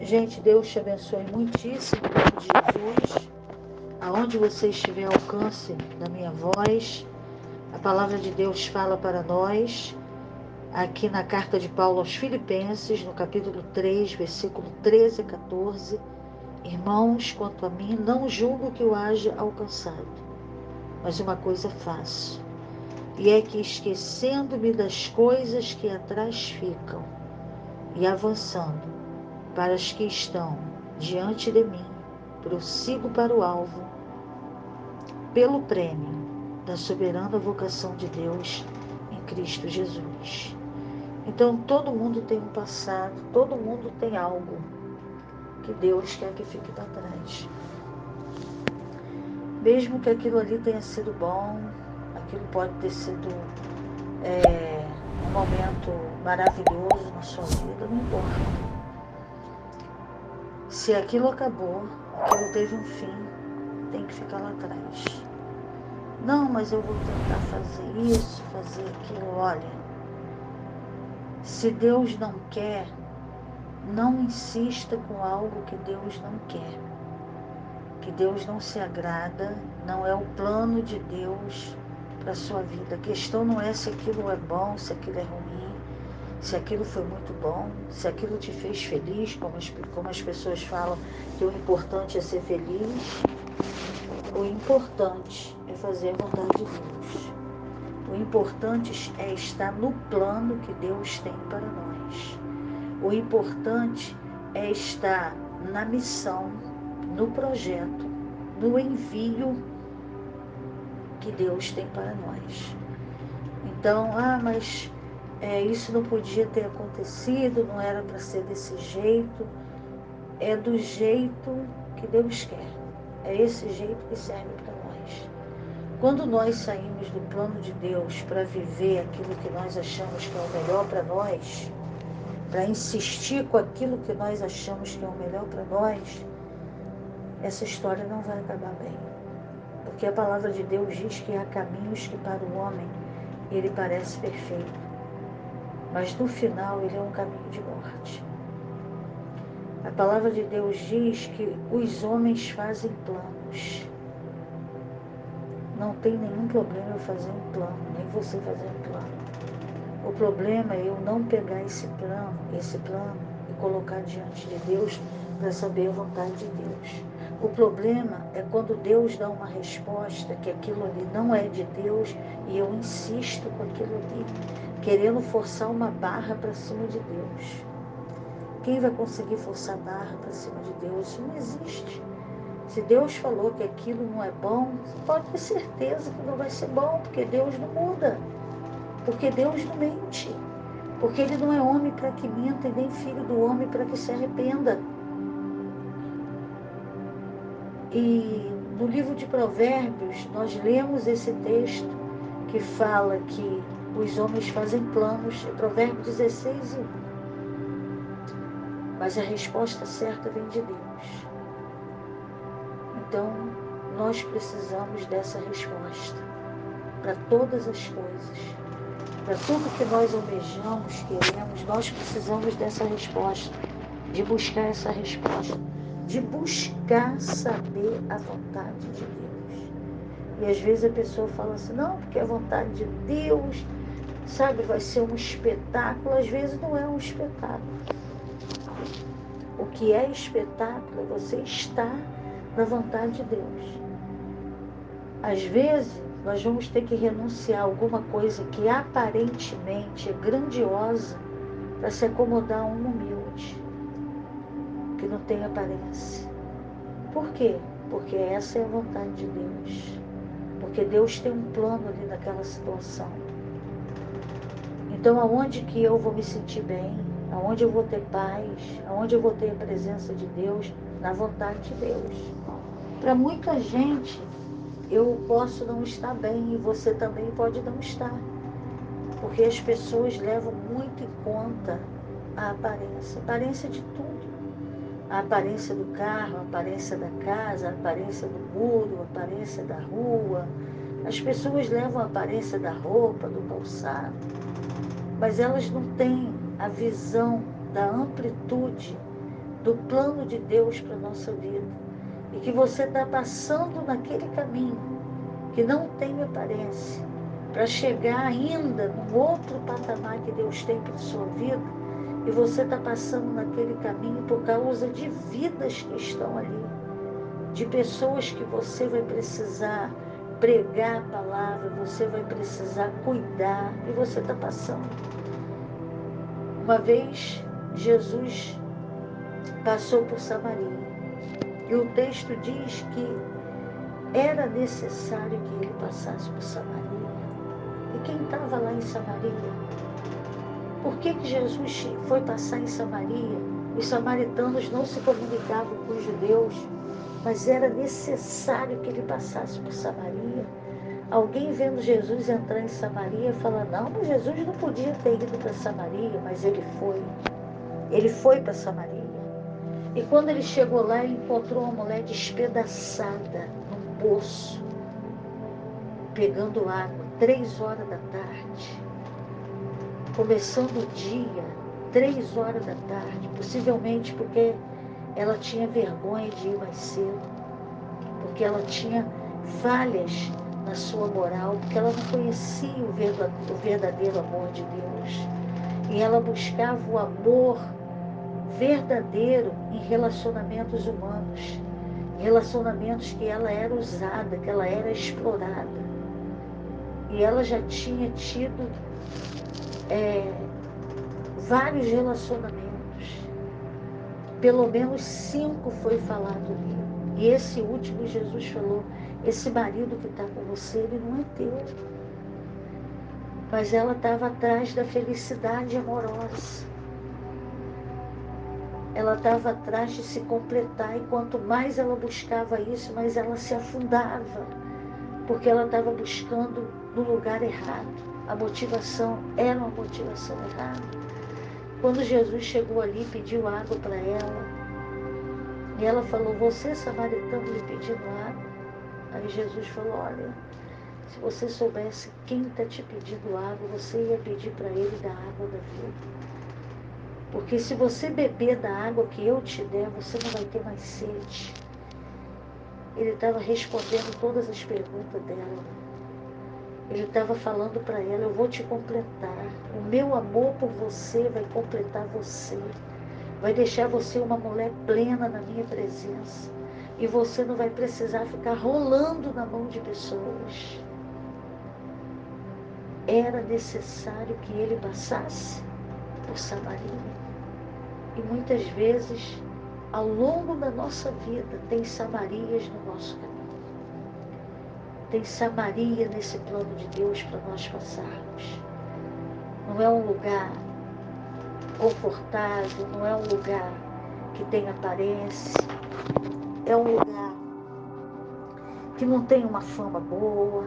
Gente, Deus te abençoe muitíssimo em nome de Jesus. Aonde você estiver, alcance da minha voz. A palavra de Deus fala para nós, aqui na carta de Paulo aos Filipenses, no capítulo 3, versículo 13 a 14. Irmãos, quanto a mim, não julgo que eu haja alcançado, mas uma coisa faço, e é que, esquecendo-me das coisas que atrás ficam, e avançando para as que estão diante de mim, prossigo para o alvo, pelo prêmio da soberana vocação de Deus em Cristo Jesus. Então, todo mundo tem um passado, todo mundo tem algo que Deus quer que fique para trás. Mesmo que aquilo ali tenha sido bom, aquilo pode ter sido um momento maravilhoso na sua vida, não importa. Se aquilo acabou, aquilo teve um fim, tem que ficar lá atrás. Não, mas eu vou tentar fazer isso, fazer aquilo. Olha, se Deus não quer, não insista com algo que Deus não quer. Que Deus não se agrada, não é o plano de Deus para a sua vida. A questão não é se aquilo é bom, se aquilo é ruim, se aquilo foi muito bom, se aquilo te fez feliz, como as pessoas falam que o importante é ser feliz. O importante é fazer a vontade de Deus. O importante é estar no plano que Deus tem para nós. O importante é estar na missão, no projeto, no envio que Deus tem para nós. Então, mas isso não podia ter acontecido, não era para ser desse jeito. É do jeito que Deus quer. É esse jeito que serve para nós. Quando nós saímos do plano de Deus para viver aquilo que nós achamos que é o melhor para nós, para insistir com aquilo que nós achamos que é o melhor para nós, essa história não vai acabar bem. Porque a palavra de Deus diz que há caminhos que para o homem ele parece perfeito, mas no final ele é um caminho de morte. A palavra de Deus diz que os homens fazem planos. Não tem nenhum problema eu fazer um plano, nem você fazer um plano. O problema é eu não pegar esse plano e colocar diante de Deus para saber a vontade de Deus. O problema é quando Deus dá uma resposta que aquilo ali não é de Deus e eu insisto com aquilo ali, querendo forçar uma barra para cima de Deus. Quem vai conseguir forçar barra para cima de Deus? Isso não existe. Se Deus falou que aquilo não é bom, você pode ter certeza que não vai ser bom, porque Deus não muda. Porque Deus não mente. Porque Ele não é homem para que minta e nem filho do homem para que se arrependa. E no livro de Provérbios, nós lemos esse texto que fala que os homens fazem planos, é Provérbios 16, 1. Mas a resposta certa vem de Deus. Então, nós precisamos dessa resposta para todas as coisas. Para tudo que nós almejamos, queremos, nós precisamos dessa resposta, de buscar essa resposta, de buscar saber a vontade de Deus. E às vezes a pessoa fala assim, não, porque a vontade de Deus, sabe, vai ser um espetáculo. Às vezes não é um espetáculo. O que é espetáculo é você estar na vontade de Deus. Às vezes, nós vamos ter que renunciar a alguma coisa que aparentemente é grandiosa para se acomodar a um humilde, que não tem aparência. Por quê? Porque essa é a vontade de Deus. Porque Deus tem um plano ali naquela situação. Então, aonde que eu vou me sentir bem? Aonde eu vou ter paz? Aonde eu vou ter a presença de Deus? Na vontade de Deus. Para muita gente, eu posso não estar bem e você também pode não estar. Porque as pessoas levam muito em conta a aparência de tudo. A aparência do carro, a aparência da casa, a aparência do muro, a aparência da rua. As pessoas levam a aparência da roupa, do calçado, mas elas não têm a visão da amplitude do plano de Deus para a nossa vida, e que você está passando naquele caminho que não tem aparência, para chegar ainda num outro patamar que Deus tem para a sua vida, e você está passando naquele caminho por causa de vidas que estão ali, de pessoas que você vai precisar pregar a palavra, você vai precisar cuidar, e você está passando. Uma vez, Jesus passou por Samaria, e o texto diz que era necessário que ele passasse por Samaria. E quem estava lá em Samaria? Por que Jesus foi passar em Samaria? Os samaritanos não se comunicavam com os judeus, mas era necessário que ele passasse por Samaria. Alguém vendo Jesus entrar em Samaria fala, não, mas Jesus não podia ter ido para Samaria, mas ele foi. Ele foi para Samaria. E quando ele chegou lá, ele encontrou uma mulher despedaçada num poço, pegando água, 3 horas da tarde. Começando o dia, 3 horas da tarde, possivelmente porque ela tinha vergonha de ir mais cedo, porque ela tinha falhas na sua moral, porque ela não conhecia o verdadeiro amor de Deus. E ela buscava o amor verdadeiro em relacionamentos humanos, relacionamentos que ela era usada, que ela era explorada. E ela já tinha tido vários relacionamentos, pelo menos 5 foi falado ali. E esse último Jesus falou, esse marido que está com você, ele não é teu. Mas ela estava atrás da felicidade amorosa. Ela estava atrás de se completar, e quanto mais ela buscava isso, mais ela se afundava, porque ela estava buscando no lugar errado. A motivação era uma motivação errada. Quando Jesus chegou ali, pediu água para ela, e ela falou, você samaritano lhe pedindo água? Aí Jesus falou, olha, se você soubesse quem está te pedindo água, você ia pedir para ele da água da vida. Porque se você beber da água que eu te der, você não vai ter mais sede. Ele estava respondendo todas as perguntas dela. Ele estava falando para ela, eu vou te completar. O meu amor por você vai completar você. Vai deixar você uma mulher plena na minha presença. E você não vai precisar ficar rolando na mão de pessoas. Era necessário que ele passasse por Samaria. E muitas vezes, ao longo da nossa vida, tem Samarias no nosso caminho. Tem Samaria nesse plano de Deus para nós passarmos. Não é um lugar confortável, não é um lugar que tem aparência. É um lugar que não tem uma fama boa,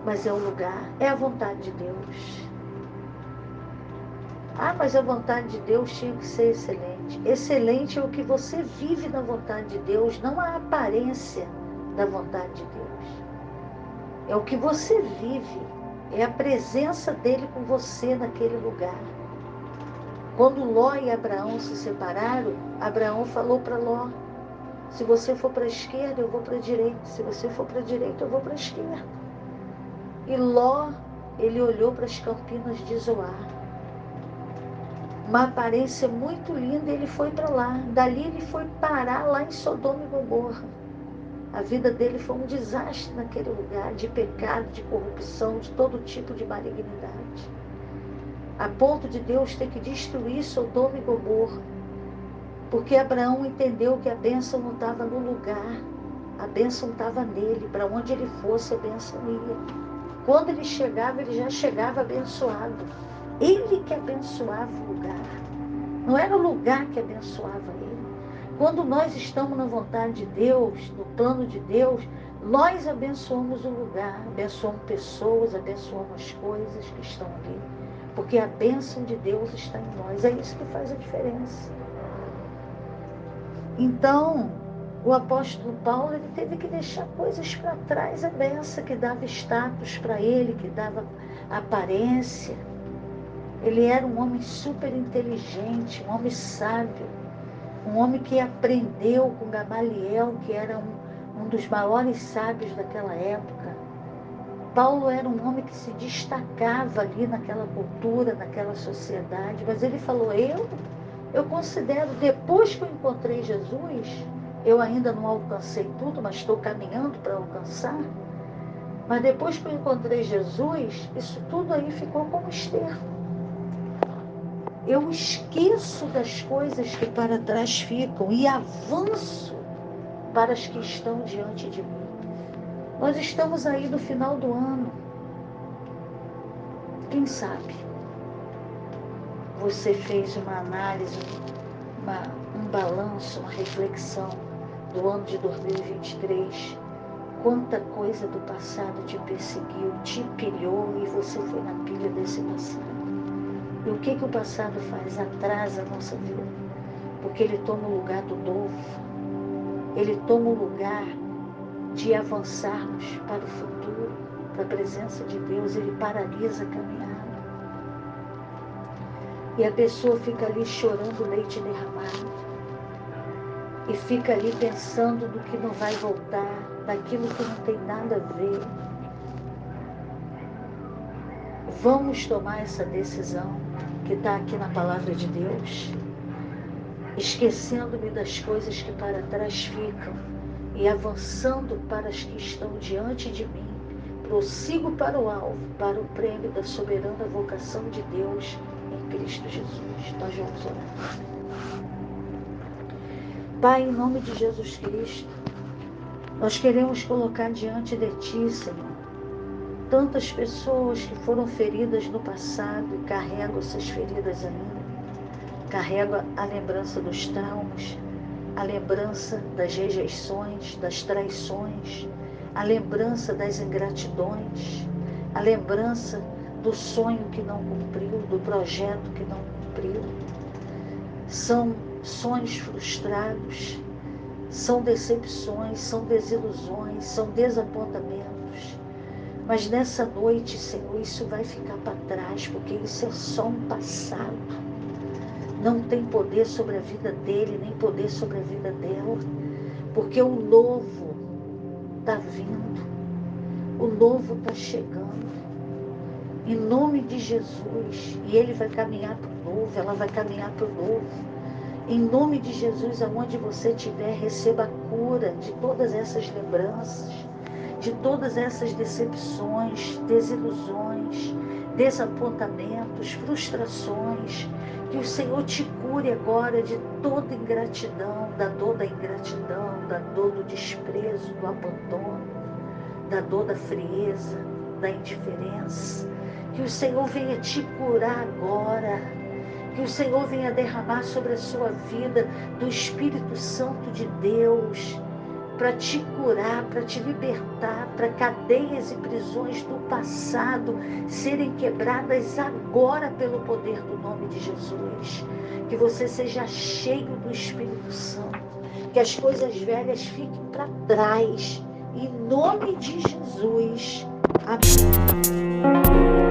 mas é um lugar, é a vontade de Deus. Ah, mas a vontade de Deus tinha que ser excelente. Excelente é o que você vive na vontade de Deus, não a aparência da vontade de Deus. É o que você vive, é a presença dele com você naquele lugar. Quando Ló e Abraão se separaram, Abraão falou para Ló, se você for para a esquerda, eu vou para a direita. Se você for para a direita, eu vou para a esquerda. E Ló, ele olhou para as campinas de Zoar. Uma aparência muito linda, ele foi para lá. Dali ele foi parar lá em Sodoma e Gomorra. A vida dele foi um desastre naquele lugar, de pecado, de corrupção, de todo tipo de malignidade. A ponto de Deus ter que destruir Sodoma e Gomorra. Porque Abraão entendeu que a bênção não estava no lugar. A bênção estava nele. Para onde ele fosse, a bênção ia. Quando ele chegava, ele já chegava abençoado. Ele que abençoava o lugar. Não era o lugar que abençoava ele. Quando nós estamos na vontade de Deus, no plano de Deus, nós abençoamos o lugar, abençoamos pessoas, abençoamos as coisas que estão ali. Porque a bênção de Deus está em nós. É isso que faz a diferença. Então, o apóstolo Paulo, ele teve que deixar coisas para trás, a benção que dava status para ele, que dava aparência. Ele era um homem super inteligente, um homem sábio. um homem que aprendeu com Gamaliel, que era um dos maiores sábios daquela época. Paulo era um homem que se destacava ali naquela cultura, naquela sociedade, mas ele falou, eu considero, depois que eu encontrei Jesus, eu ainda não alcancei tudo, mas estou caminhando para alcançar, mas depois que eu encontrei Jesus, isso tudo aí ficou como esterco. Eu esqueço das coisas que para trás ficam e avanço para as que estão diante de mim. Nós estamos aí no final do ano. Quem sabe você fez uma análise, um balanço, uma reflexão do ano de 2023. Quanta coisa do passado te perseguiu, te pilhou e você foi na pilha desse passado. E o que o passado faz? Atrasa a nossa vida. Porque ele toma o lugar do novo. Ele toma o lugar de avançarmos para o futuro, para a presença de Deus. Ele paralisa a caminhada. E a pessoa fica ali chorando leite derramado. E fica ali pensando no que não vai voltar, daquilo que não tem nada a ver. Vamos tomar essa decisão que está aqui na palavra de Deus, esquecendo-me das coisas que para trás ficam e avançando para as que estão diante de mim. Prossigo para o alvo, para o prêmio da soberana vocação de Deus em Cristo Jesus. Nós vamos orar. Pai, em nome de Jesus Cristo, nós queremos colocar diante de Ti, Senhor, tantas pessoas que foram feridas no passado e carregam essas feridas ainda. Carregam a lembrança dos traumas, a lembrança das rejeições, das traições, a lembrança das ingratidões, a lembrança do sonho que não cumpriu, do projeto que não cumpriu. São sonhos frustrados, são decepções, são desilusões, são desapontamentos. Mas nessa noite, Senhor, isso vai ficar para trás, porque isso é só um passado. Não tem poder sobre a vida dele, nem poder sobre a vida dela, porque o novo está vindo, o novo está chegando, em nome de Jesus, e ele vai caminhar para o novo, ela vai caminhar para o novo, em nome de Jesus, aonde você estiver, receba a cura de todas essas lembranças, de todas essas decepções, desilusões, desapontamentos, frustrações, que o Senhor te cure agora de toda ingratidão, da dor da ingratidão, da dor do desprezo, do abandono, da dor da frieza, da indiferença. Que o Senhor venha te curar agora. Que o Senhor venha derramar sobre a sua vida do Espírito Santo de Deus, para te curar, para te libertar, para cadeias e prisões do passado serem quebradas agora pelo poder do nome de Jesus. Que você seja cheio do Espírito Santo, que as coisas velhas fiquem para trás, em nome de Jesus. Amém.